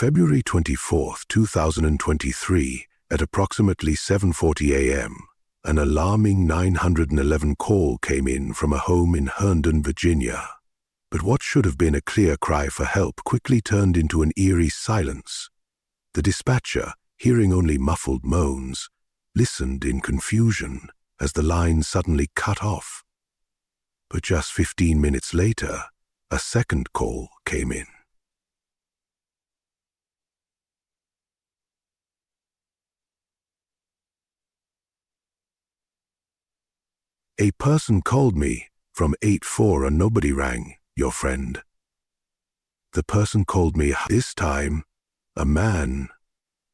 February 24, 2023, at approximately 7:40 a.m., an alarming 911 call came in from a home in Herndon, Virginia. But what should have been a clear cry for help quickly turned into an eerie silence. The dispatcher, hearing only muffled moans, listened in confusion as the line suddenly cut off. But just 15 minutes later, a second call came in. A person called me from 8-4 and nobody rang, your friend. The person called me this time. A man,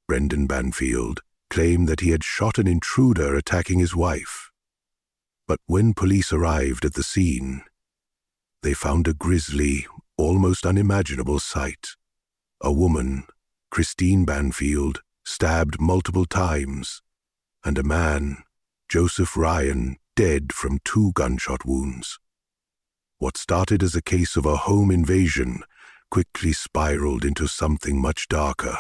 Brendan Banfield, claimed that he had shot an intruder attacking his wife. But when police arrived at the scene, they found a grisly, almost unimaginable sight. A woman, Christine Banfield, stabbed multiple times, and a man, Joseph Ryan, dead from 2 gunshot wounds. What started as a case of a home invasion quickly spiraled into something much darker.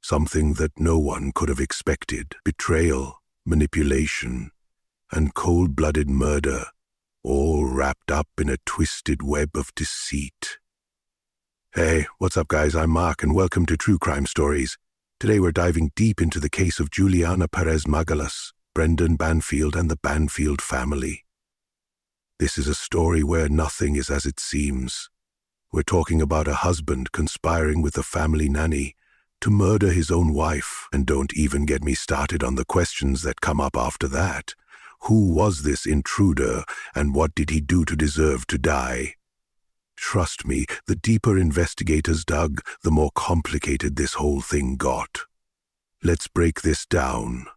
Something that no one could have expected. Betrayal, manipulation, and cold-blooded murder, all wrapped up in a twisted web of deceit. Hey, what's up guys? I'm Mark and welcome to True Crime Stories. Today we're diving deep into the case of Juliana Perez Magalas, Brendan Banfield and the Banfield family. This is a story where nothing is as it seems. We're talking about a husband conspiring with the family nanny to murder his own wife, and don't even get me started on the questions that come up after that. Who was this intruder, and what did he do to deserve to die? Trust me, the deeper investigators dug, the more complicated this whole thing got. Let's break this down.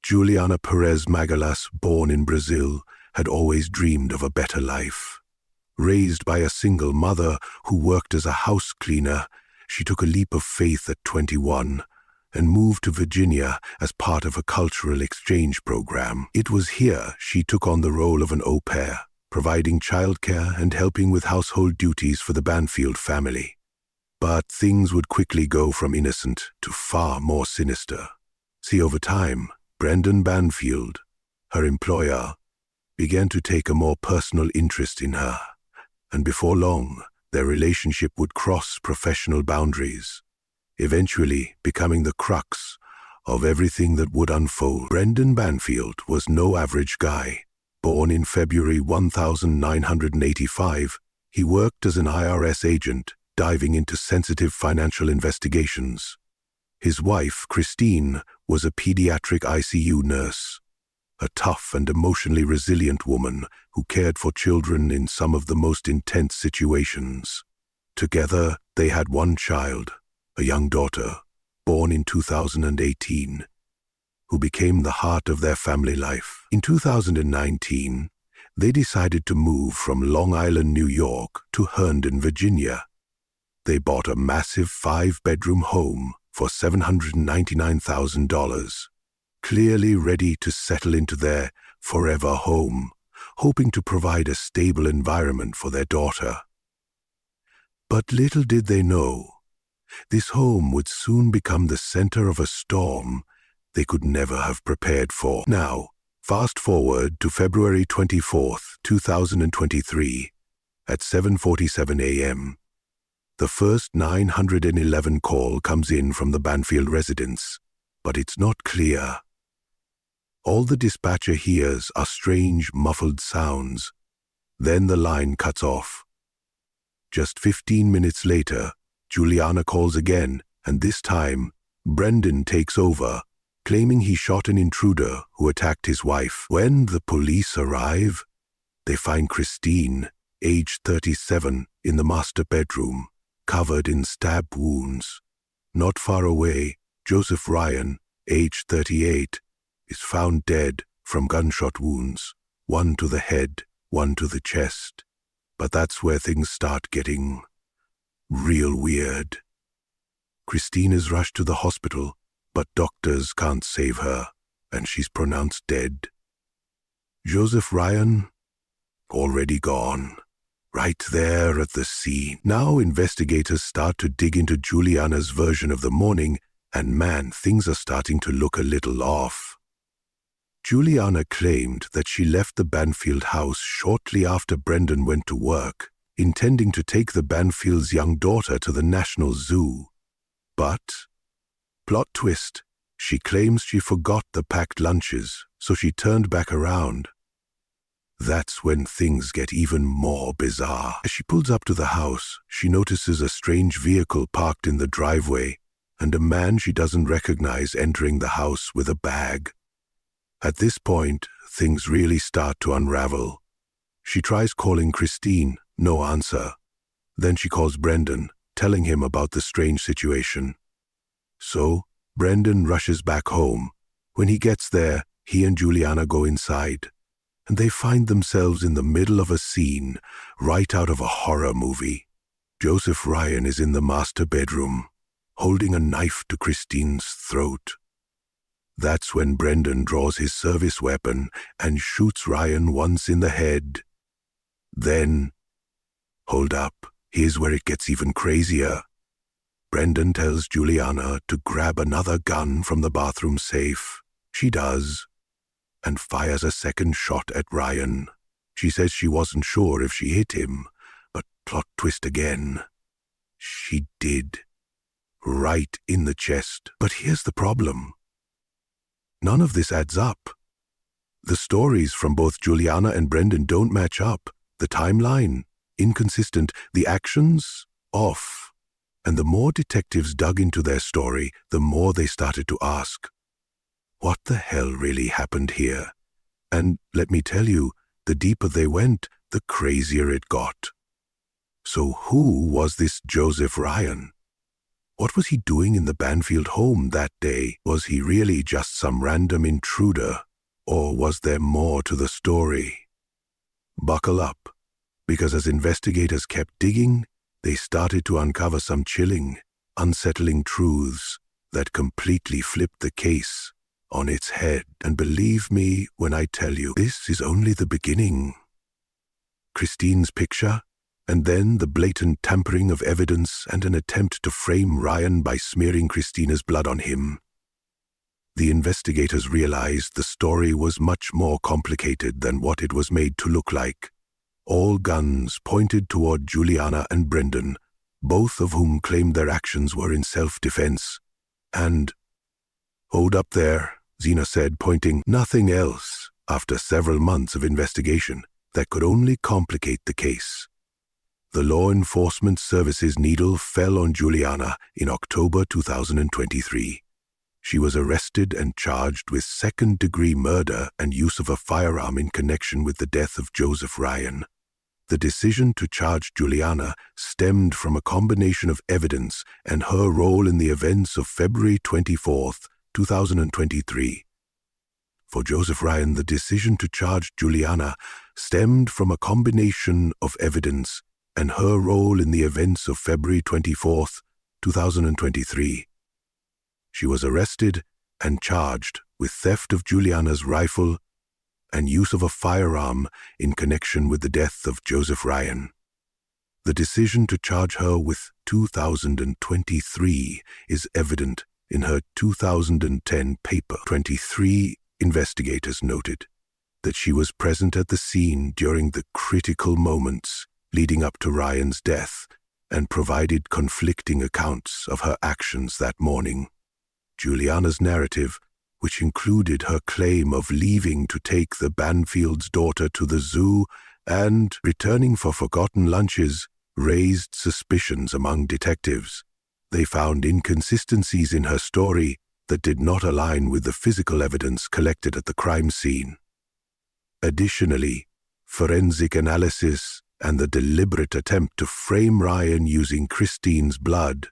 Juliana Perez Magalas, born in Brazil, had always dreamed of a better life. Raised by a single mother who worked as a house cleaner, she took a leap of faith at 21 and moved to Virginia as part of a cultural exchange program. It was here she took on the role of an au pair, providing childcare and helping with household duties for the Banfield family. But things would quickly go from innocent to far more sinister. See, over time, Brendan Banfield, her employer, began to take a more personal interest in her, and before long, their relationship would cross professional boundaries, eventually becoming the crux of everything that would unfold. Brendan Banfield was no average guy. Born in February 1985, he worked as an IRS agent, diving into sensitive financial investigations. His wife, Christine, was a pediatric ICU nurse, a tough and emotionally resilient woman who cared for children in some of the most intense situations. Together, they had one child, a young daughter, born in 2018, who became the heart of their family life. In 2019, they decided to move from Long Island, New York to Herndon, Virginia. They bought a massive 5-bedroom home for $799,000, clearly ready to settle into their forever home, hoping to provide a stable environment for their daughter. But little did they know, this home would soon become the center of a storm they could never have prepared for. Now, fast forward to February 24, 2023, at 7:47 a.m., the first 911 call comes in from the Banfield residence, but it's not clear. All the dispatcher hears are strange, muffled sounds. Then the line cuts off. Just 15 minutes later, Juliana calls again, and this time, Brendan takes over, claiming he shot an intruder who attacked his wife. When the police arrive, they find Christine, aged 37, in the master bedroom, covered in stab wounds. Not far away, Joseph Ryan, aged 38, is found dead from gunshot wounds, one to the head, one to the chest. But that's where things start getting real weird. Christine is rushed to the hospital, but doctors can't save her, and she's pronounced dead. Joseph Ryan, already gone, right there at the scene. Now investigators start to dig into Juliana's version of the morning, and man, things are starting to look a little off. Juliana claimed that she left the Banfield house shortly after Brendan went to work, intending to take the Banfield's young daughter to the National Zoo. But, plot twist, she claims she forgot the packed lunches, so she turned back around. That's when things get even more bizarre. As she pulls up to the house, she notices a strange vehicle parked in the driveway and a man she doesn't recognize entering the house with a bag. At this point, things really start to unravel. She tries calling Christine, no answer. Then she calls Brendan, telling him about the strange situation. So, Brendan rushes back home. When he gets there, he and Juliana go inside, and they find themselves in the middle of a scene right out of a horror movie. Joseph Ryan is in the master bedroom, holding a knife to Christine's throat. That's when Brendan draws his service weapon and shoots Ryan once in the head. Then, hold up, here's where it gets even crazier. Brendan tells Juliana to grab another gun from the bathroom safe. She does, and fires a second shot at Ryan. She says she wasn't sure if she hit him, but plot twist again. She did. Right in the chest. But here's the problem. None of this adds up. The stories from both Juliana and Brendan don't match up. The timeline, inconsistent. The actions, off. And the more detectives dug into their story, the more they started to ask, what the hell really happened here? And let me tell you, the deeper they went, the crazier it got. So who was this Joseph Ryan? What was he doing in the Banfield home that day? Was he really just some random intruder, or was there more to the story? Buckle up, because as investigators kept digging, they started to uncover some chilling, unsettling truths that completely flipped the case on its head. And believe me when I tell you, this is only the beginning. Christine's picture, and then the blatant tampering of evidence and an attempt to frame Ryan by smearing Christina's blood on him. The investigators realized the story was much more complicated than what it was made to look like. All guns pointed toward Juliana and Brendan, both of whom claimed their actions were in self-defense. And, hold up there, Zena said, pointing, nothing else, after several months of investigation, that could only complicate the case. The Law Enforcement Service's needle fell on Juliana in October 2023. She was arrested and charged with second-degree murder and use of a firearm in connection with the death of Joseph Ryan. The decision to charge Juliana stemmed from a combination of evidence and her role in the events of February 24, 2023. For Joseph Ryan, the decision to charge Juliana stemmed from a combination of evidence and her role in the events of February 24, 2023. She was arrested and charged with theft of Juliana's rifle and use of a firearm in connection with the death of Joseph Ryan. The decision to charge her with 2023 is evident in her 2010 paper. 23 investigators noted that she was present at the scene during the critical moments leading up to Ryan's death and provided conflicting accounts of her actions that morning. Juliana's narrative, which included her claim of leaving to take the Banfield's daughter to the zoo and returning for forgotten lunches, raised suspicions among detectives. They found inconsistencies in her story that did not align with the physical evidence collected at the crime scene. Additionally, forensic analysis and the deliberate attempt to frame Ryan using Christine's blood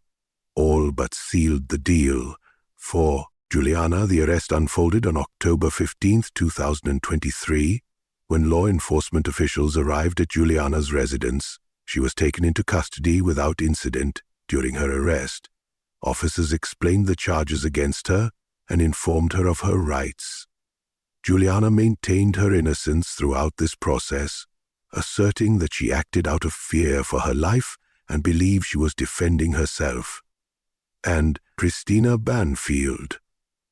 all but sealed the deal. For Juliana, the arrest unfolded on October 15, 2023. When law enforcement officials arrived at Juliana's residence, she was taken into custody without incident during her arrest. Officers explained the charges against her and informed her of her rights. Juliana maintained her innocence throughout this process, asserting that she acted out of fear for her life and believed she was defending herself. And Christina Banfield,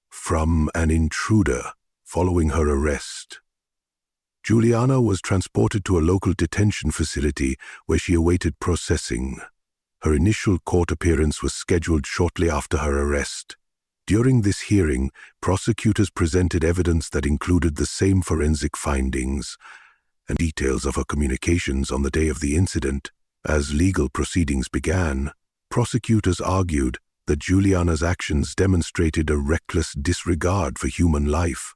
from an intruder, following her arrest. Juliana was transported to a local detention facility where she awaited processing. Her initial court appearance was scheduled shortly after her arrest. During this hearing, prosecutors presented evidence that included the same forensic findings and details of her communications on the day of the incident. As legal proceedings began, prosecutors argued that Juliana's actions demonstrated a reckless disregard for human life.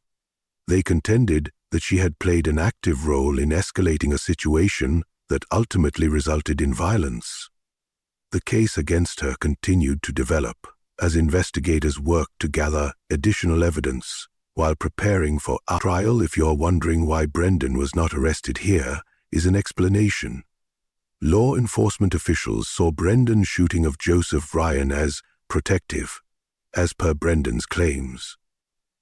They contended that she had played an active role in escalating a situation that ultimately resulted in violence. The case against her continued to develop as investigators worked to gather additional evidence. While preparing for a trial, if you're wondering why Brendan was not arrested here, is an explanation. Law enforcement officials saw Brendan's shooting of Joseph Ryan as protective, as per Brendan's claims.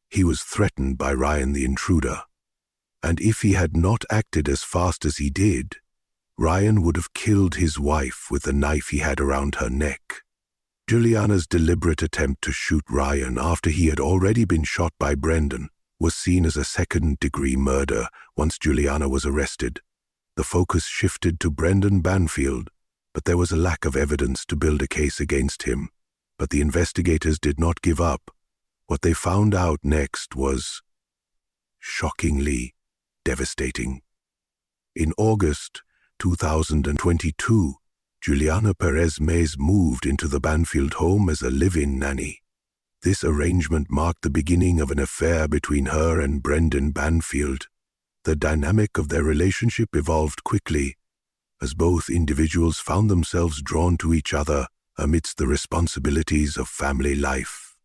He was threatened by Ryan the intruder, and if he had not acted as fast as he did, Ryan would have killed his wife with the knife he had around her neck. Juliana's deliberate attempt to shoot Ryan after he had already been shot by Brendan was seen as a second-degree murder once Juliana was arrested. The focus shifted to Brendan Banfield, but there was a lack of evidence to build a case against him. But the investigators did not give up. What they found out next was shockingly devastating. In August 2022, Juliana Perez Magalas moved into the Banfield home as a live-in nanny. This arrangement marked the beginning of an affair between her and Brendan Banfield. The dynamic of their relationship evolved quickly, as both individuals found themselves drawn to each other amidst the responsibilities of family life.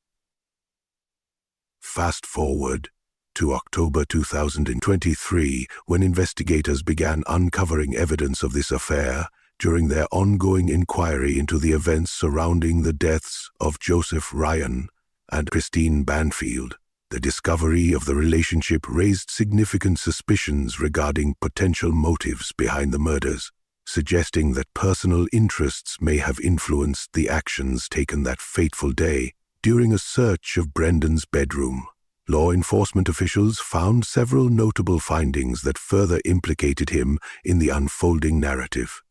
Fast forward to October 2023, when investigators began uncovering evidence of this affair during their ongoing inquiry into the events surrounding the deaths of Joseph Ryan and Christine Banfield. The discovery of the relationship raised significant suspicions regarding potential motives behind the murders, suggesting that personal interests may have influenced the actions taken that fateful day. During a search of Brendan's bedroom, law enforcement officials found several notable findings that further implicated him in the unfolding narrative.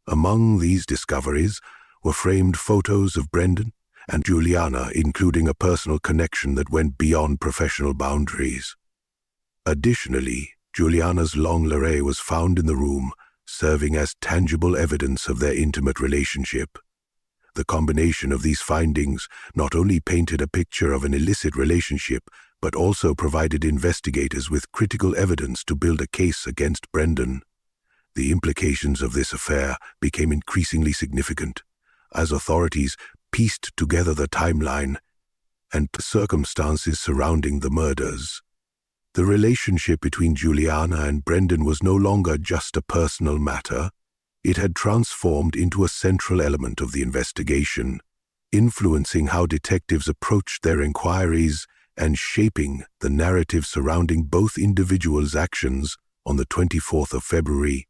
Among these discoveries were framed photos of Brendan and Juliana, including a personal connection that went beyond professional boundaries. Additionally, Juliana's long lariat was found in the room, serving as tangible evidence of their intimate relationship. The combination of these findings not only painted a picture of an illicit relationship, but also provided investigators with critical evidence to build a case against Brendan. The implications of this affair became increasingly significant as authorities pieced together the timeline and circumstances surrounding the murders. The relationship between Juliana and Brendan was no longer just a personal matter. It had transformed into a central element of the investigation, influencing how detectives approached their inquiries and shaping the narrative surrounding both individuals' actions. On the 24th of February,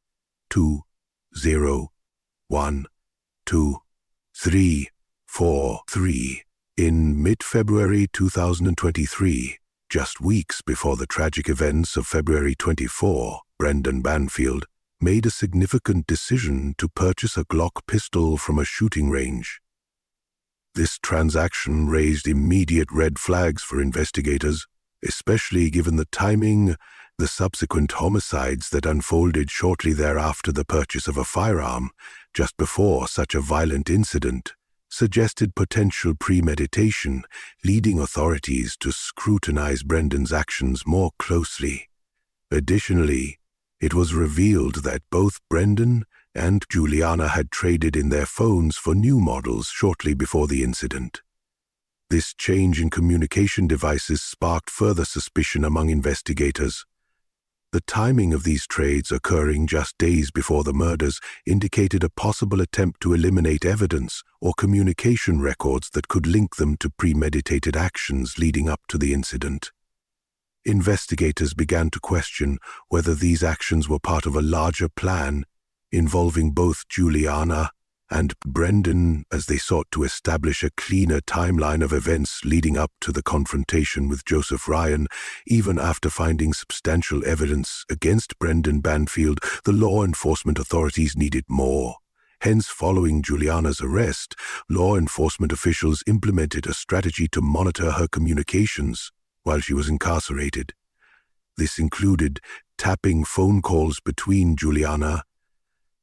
2012-343, in mid-February 2023, just weeks before the tragic events of February 24, Brendan Banfield made a significant decision to purchase a Glock pistol from a shooting range. This transaction raised immediate red flags for investigators, especially given the timing. The subsequent homicides that unfolded shortly thereafter the purchase of a firearm, just before such a violent incident, suggested potential premeditation, leading authorities to scrutinize Brendan's actions more closely. Additionally, it was revealed that both Brendan and Juliana had traded in their phones for new models shortly before the incident. This change in communication devices sparked further suspicion among investigators. The timing of these trades occurring just days before the murders indicated a possible attempt to eliminate evidence or communication records that could link them to premeditated actions leading up to the incident. investigators began to question whether these actions were part of a larger plan involving both Juliana and Brendan, as they sought to establish a cleaner timeline of events leading up to the confrontation with Joseph Ryan. Even after finding substantial evidence against Brendan Banfield, the law enforcement authorities needed more. Hence, following Juliana's arrest, law enforcement officials implemented a strategy to monitor her communications while she was incarcerated. This included tapping phone calls between Juliana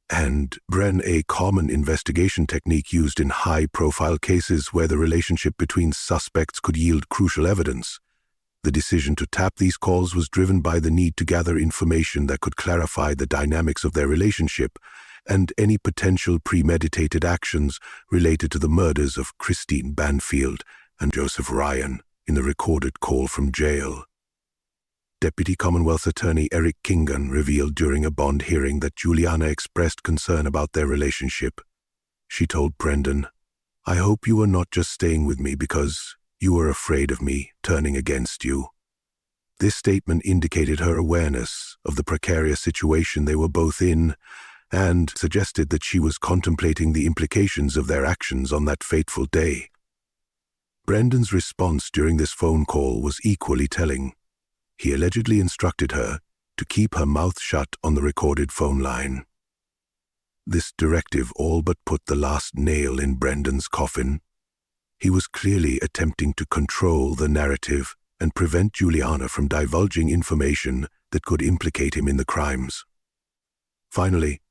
and Bren, a common investigation technique used in high-profile cases where the relationship between suspects could yield crucial evidence. The decision to tap these calls was driven by the need to gather information that could clarify the dynamics of their relationship and any potential premeditated actions related to the murders of Christine Banfield and Joseph Ryan in the recorded call from jail. Deputy Commonwealth Attorney Eric Kingan revealed during a bond hearing that Juliana expressed concern about their relationship. She told Brendan, "I hope you are not just staying with me because you were afraid of me turning against you." This statement indicated her awareness of the precarious situation they were both in and suggested that she was contemplating the implications of their actions on that fateful day. Brendan's response during this phone call was equally telling. He allegedly instructed her to keep her mouth shut on the recorded phone line. This directive all but put the last nail in Brendan's coffin. He was clearly attempting to control the narrative and prevent Juliana from divulging information that could implicate him in the crimes. Finally,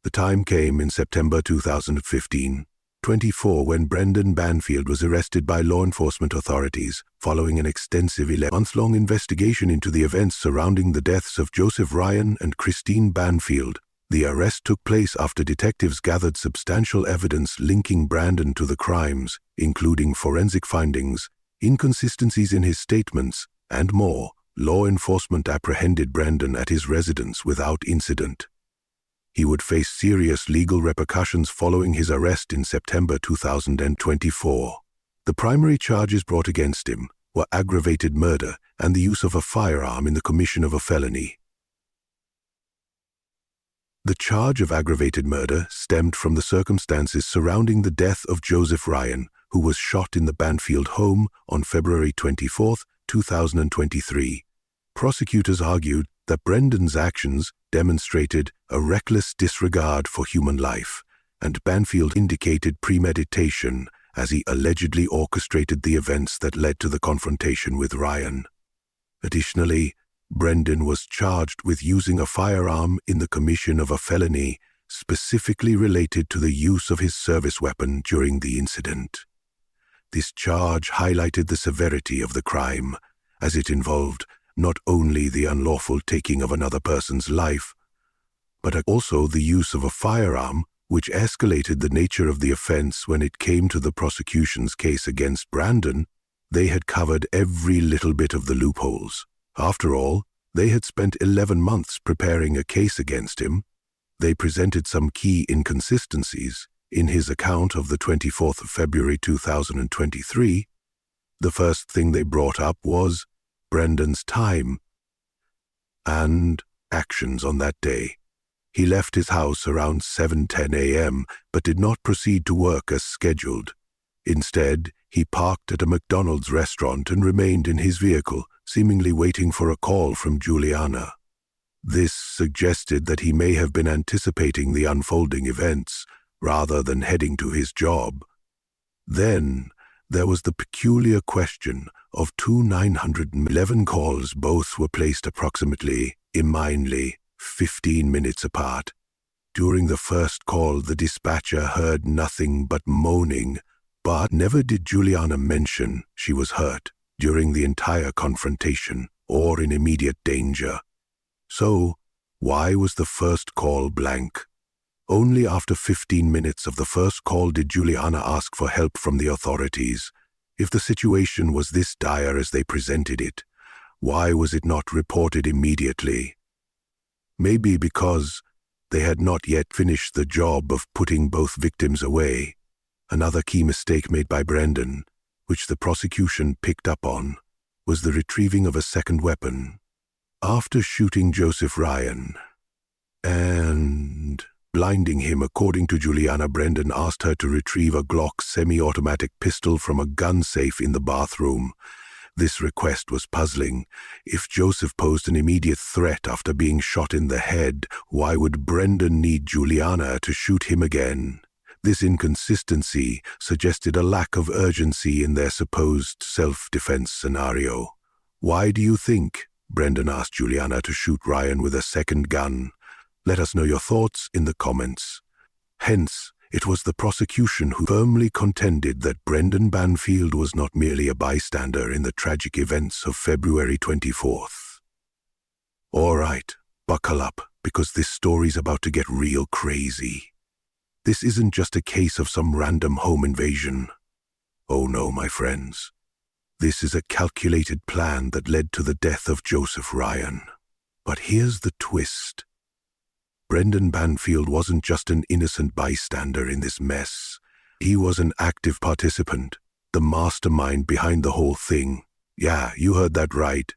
the time came in September 2015, 24, when Brendan Banfield was arrested by law enforcement authorities following an extensive 11-month-long investigation into the events surrounding the deaths of Joseph Ryan and Christine Banfield. The arrest took place after detectives gathered substantial evidence linking Brendan to the crimes, including forensic findings, inconsistencies in his statements, and more. Law enforcement apprehended Brendan at his residence without incident. He would face serious legal repercussions following his arrest in September 2024. The primary charges brought against him were aggravated murder and the use of a firearm in the commission of a felony. The charge of aggravated murder stemmed from the circumstances surrounding the death of Joseph Ryan, who was shot in the Banfield home on February 24, 2023. Prosecutors argued that Brendan's actions demonstrated a reckless disregard for human life, and Banfield indicated premeditation as he allegedly orchestrated the events that led to the confrontation with Ryan. Additionally, Brendan was charged with using a firearm in the commission of a felony specifically related to the use of his service weapon during the incident. This charge highlighted the severity of the crime, as it involved not only the unlawful taking of another person's life, but also the use of a firearm, which escalated the nature of the offense. When it came to the prosecution's case against Brendan, they had covered every little bit of the loopholes. After all, they had spent 11 months preparing a case against him. They presented some key inconsistencies in his account of the 24th of February 2023. The first thing they brought up was Brendan's time and actions on that day. He left his house around 7:10 a.m. but did not proceed to work as scheduled. Instead, he parked at a McDonald's restaurant and remained in his vehicle, seemingly waiting for a call from Juliana. This suggested that he may have been anticipating the unfolding events rather than heading to his job. Then, there was the peculiar question of two 911 calls. Both were placed approximately, 15 minutes apart. During the first call, the dispatcher heard nothing but moaning, but never did Juliana mention she was hurt during the entire confrontation or in immediate danger. So, why was the first call blank? Only after 15 minutes of the first call did Juliana ask for help from the authorities. If the situation was this dire as they presented it, why was it not reported immediately? Maybe because they had not yet finished the job of putting both victims away, another key mistake made by Brendan, which the prosecution picked up on. was the retrieving of a second weapon. After shooting Joseph Ryan and blinding him, according to Juliana, Brendan asked her to retrieve a Glock semi-automatic pistol from a gun safe in the bathroom. This request was puzzling. If Joseph posed an immediate threat after being shot in the head, why would Brendan need Juliana to shoot him again? This inconsistency suggested a lack of urgency in their supposed self-defense scenario. "Why do you think Brendan asked Juliana to shoot Ryan with a second gun? Let us know your thoughts in the comments." Hence, it was the prosecution who firmly contended that Brendan Banfield was not merely a bystander in the tragic events of February 24th. All right, buckle up, because this story's about to get real crazy. This isn't just a case of some random home invasion. Oh no, my friends. This is a calculated plan that led to the death of Joseph Ryan. But here's the twist. Brendan Banfield wasn't just an innocent bystander in this mess. He was an active participant, the mastermind behind the whole thing. Yeah, you heard that right.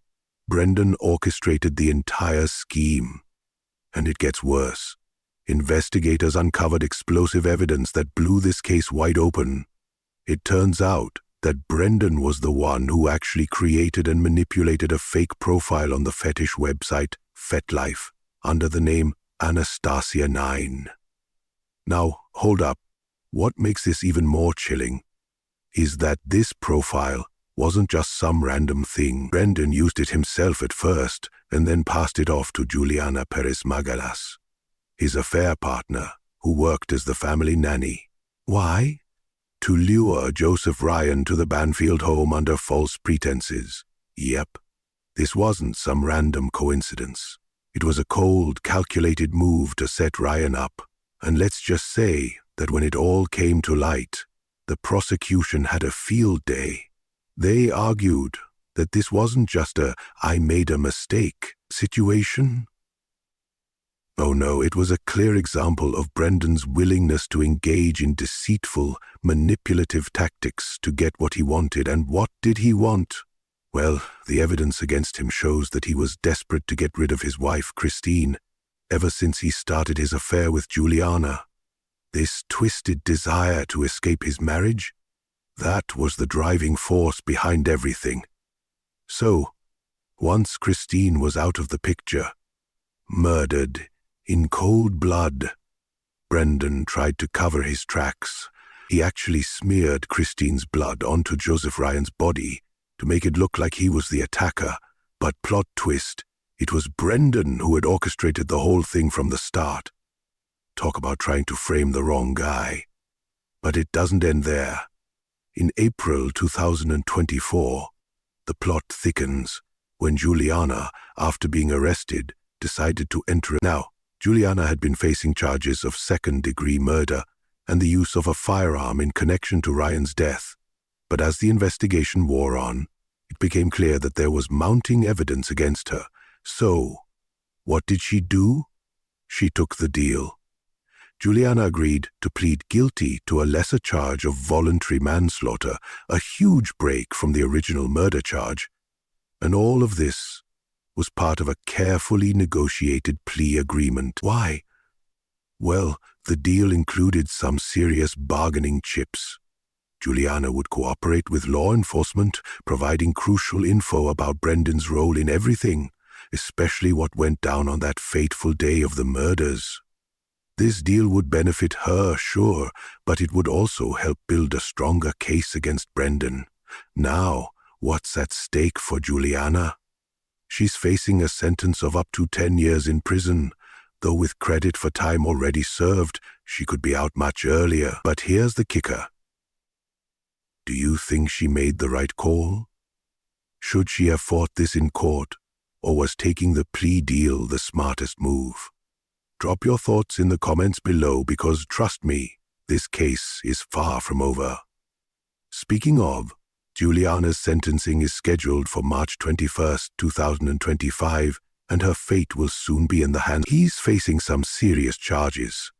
Brendan orchestrated the entire scheme. And it gets worse. Investigators uncovered explosive evidence that blew this case wide open. It turns out that Brendan was the one who actually created and manipulated a fake profile on the fetish website FetLife under the name Anastasia 9. Now, hold up. What makes this even more chilling is that this profile wasn't just some random thing. Brendan used it himself at first and then passed it off to Juliana Perez Magalas, his affair partner, who worked as the family nanny. Why? To lure Joseph Ryan to the Banfield home under false pretenses. Yep, this wasn't some random coincidence. It was a cold, calculated move to set Ryan up. And let's just say that when it all came to light, the prosecution had a field day. They argued that this wasn't just a "I made a mistake" situation. Oh no, it was a clear example of Brendan's willingness to engage in deceitful, manipulative tactics to get what he wanted. And what did he want? Well, the evidence against him shows that he was desperate to get rid of his wife, Christine, ever since he started his affair with Juliana. This twisted desire to escape his marriage, that was the driving force behind everything. So, once Christine was out of the picture, murdered in cold blood, Brendan tried to cover his tracks. He actually smeared Christine's blood onto Joseph Ryan's body to make it look like he was the attacker. But plot twist, it was Brendan who had orchestrated the whole thing from the start. Talk about trying to frame the wrong guy. But it doesn't end there. In April 2024, the plot thickens when Juliana, after being arrested, decided to enter. Now, Juliana had been facing charges of second-degree murder and the use of a firearm in connection to Ryan's death. But as the investigation wore on, it became clear that there was mounting evidence against her. So, what did she do? She took the deal. Juliana agreed to plead guilty to a lesser charge of voluntary manslaughter, a huge break from the original murder charge. And all of this was part of a carefully negotiated plea agreement. Why? Well, the deal included some serious bargaining chips. Juliana would cooperate with law enforcement, providing crucial info about Brendan's role in everything, especially what went down on that fateful day of the murders. This deal would benefit her, sure, but it would also help build a stronger case against Brendan. Now, what's at stake for Juliana? She's facing a sentence of up to 10 years in prison, though with credit for time already served, she could be out much earlier. But here's the kicker. Do you think she made the right call? Should she have fought this in court, or was taking the plea deal the smartest move? Drop your thoughts in the comments below, because trust me, this case is far from over. Speaking of, Juliana's sentencing is scheduled for March 21st, 2025, and her fate will soon be in the hands. He's facing some serious charges: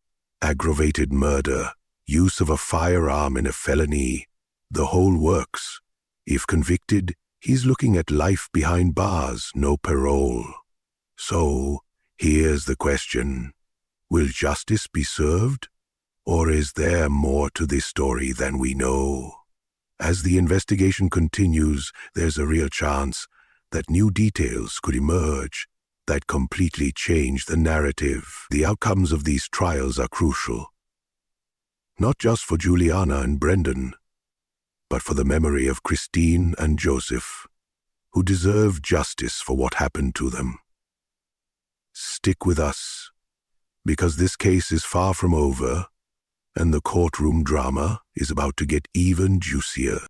aggravated murder, use of a firearm in a felony, the whole works. If convicted, He's looking at life behind bars, no parole. So, here's the question. Will justice be served? Or is there more to this story than we know? As the investigation continues, there's a real chance that new details could emerge that completely change the narrative. The outcomes of these trials are crucial, not just for Juliana and Brendan, but for the memory of Christine and Joseph, who deserve justice for what happened to them. Stick with us, because this case is far from over, and the courtroom drama is about to get even juicier.